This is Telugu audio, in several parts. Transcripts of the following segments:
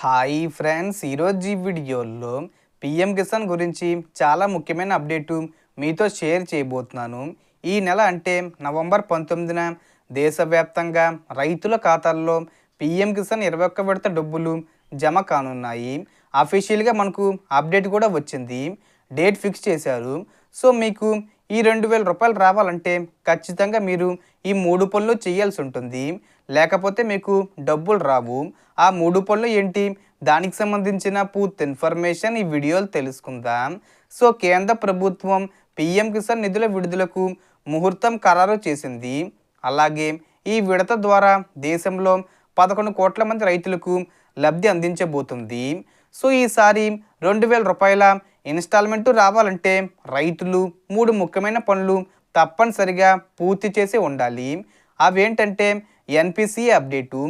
హాయ్ ఫ్రెండ్స్, ఈరోజు ఈ వీడియోలో పిఎం కిసాన్ గురించి చాలా ముఖ్యమైన అప్డేటు మీతో షేర్ చేయబోతున్నాను. ఈ నెల అంటే నవంబర్ 19న దేశవ్యాప్తంగా రైతుల ఖాతాల్లో పిఎం కిసాన్ 21 విడత డబ్బులు జమ కానున్నాయి. అఫీషియల్గా మనకు అప్డేట్ కూడా వచ్చింది, డేట్ ఫిక్స్ చేశారు. సో మీకు ఈ 2000 రూపాయలు రావాలంటే ఖచ్చితంగా మీరు ఈ 3 పనులు చేయాల్సి ఉంటుంది, లేకపోతే మీకు డబ్బులు రావు. ఆ 3 పనులు ఏంటి, దానికి సంబంధించిన పూర్తి ఇన్ఫర్మేషన్ ఈ వీడియోలో తెలుసుకుందాం. సో కేంద్ర ప్రభుత్వం పిఎం కిసాన్ నిధుల విడుదలకు ముహూర్తం ఖరారు చేసింది. అలాగే ఈ విడత ద్వారా దేశంలో 11 కోట్ల మంది రైతులకు లబ్ధి అందించబోతుంది. సో ఈసారి 2000 రూపాయల ఇన్స్టాల్మెంటు రావాలంటే రైతులు 3 ముఖ్యమైన పనులు తప్పనిసరిగా పూర్తి చేసి ఉండాలి. అవేంటంటే ఎన్పిసి అప్డేటు,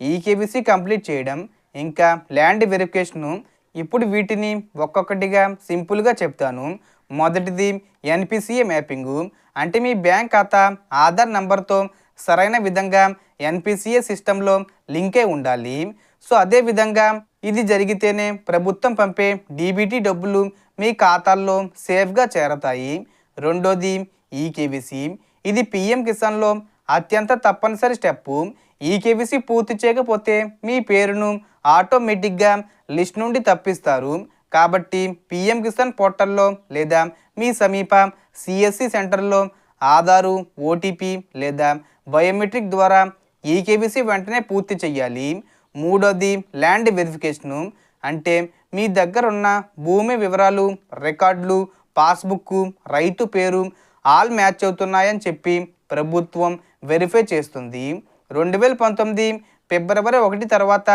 ఈకేవీసీ కంప్లీట్ చేయడం, ఇంకా ల్యాండ్ వెరిఫికేషను. ఇప్పుడు వీటిని ఒక్కొక్కటిగా సింపుల్గా చెప్తాను. మొదటిది ఎన్పిసిఏ మ్యాపింగు, అంటే మీ బ్యాంక్ ఖాతా ఆధార్ నంబర్తో సరైన విధంగా ఎన్పిసిఏ సిస్టంలో లింకే ఉండాలి. సో అదేవిధంగా ఇది జరిగితేనే ప్రభుత్వం పంపే డీబీటీ డబ్బులు మీ ఖాతాల్లో సేఫ్గా చేరతాయి. రెండోది ఈకేవీసీ, ఇది పిఎం కిసాన్లో అత్యంత తప్పనిసరి స్టెప్పు. ఈకేవీసీ పూర్తి చేయకపోతే మీ పేరును ఆటోమేటిక్గా లిస్ట్ నుండి తప్పిస్తారు. కాబట్టి పిఎం కిసాన్ పోర్టల్లో లేదా మీ సమీప సిఎస్సి సెంటర్లో ఆధారు, ఓటీపీ లేదా బయోమెట్రిక్ ద్వారా ఈకేవీసీ వెంటనే పూర్తి చేయాలి. మూడోది ల్యాండ్ వెరిఫికేషను, అంటే మీ దగ్గర ఉన్న భూమి వివరాలు, రికార్డులు, పాస్బుక్, రైతు పేరు ఆల్ మ్యాచ్ అవుతున్నాయని చెప్పి ప్రభుత్వం వెరిఫై చేస్తుంది. 2019 ఫిబ్రవరి 1 తర్వాత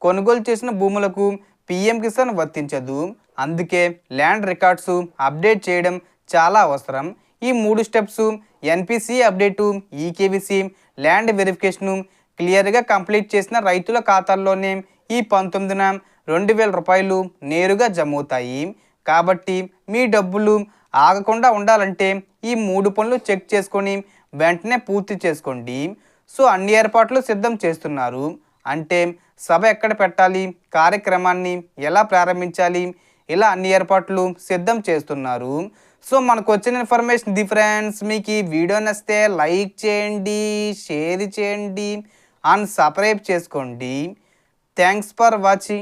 కొనుగోలు చేసిన భూములకు పిఎం కిసాన్ వర్తించదు. అందుకే ల్యాండ్ రికార్డ్స్ అప్డేట్ చేయడం చాలా అవసరం. ఈ 3 steps NPC update, eKYC, land verification క్లియర్గా కంప్లీట్ చేసిన రైతుల ఖాతాల్లోనే ఈ 19న 2000 రూపాయలు నేరుగా జమ అవుతాయి. కాబట్టి మీ డబ్బులు ఆగకుండా ఉండాలంటే ఈ 3 పనులు చెక్ చేసుకొని వెంటనే పూర్తి చేసుకోండి. సో అన్ని ఏర్పాట్లు సిద్ధం చేస్తున్నారు, అంటే సభ ఎక్కడ పెట్టాలి, కార్యక్రమాన్ని ఎలా ప్రారంభించాలి, ఇలా అన్ని ఏర్పాట్లు సిద్ధం చేస్తున్నారు. సో మనకు వచ్చిన ఇన్ఫర్మేషన్ ది ఫ్రెండ్స్. మీకు ఈ వీడియో నచ్చితే లైక్ చేయండి, షేర్ చేయండి అండ్ సబ్స్క్రైబ్ చేసుకోండి. Thanks for watching.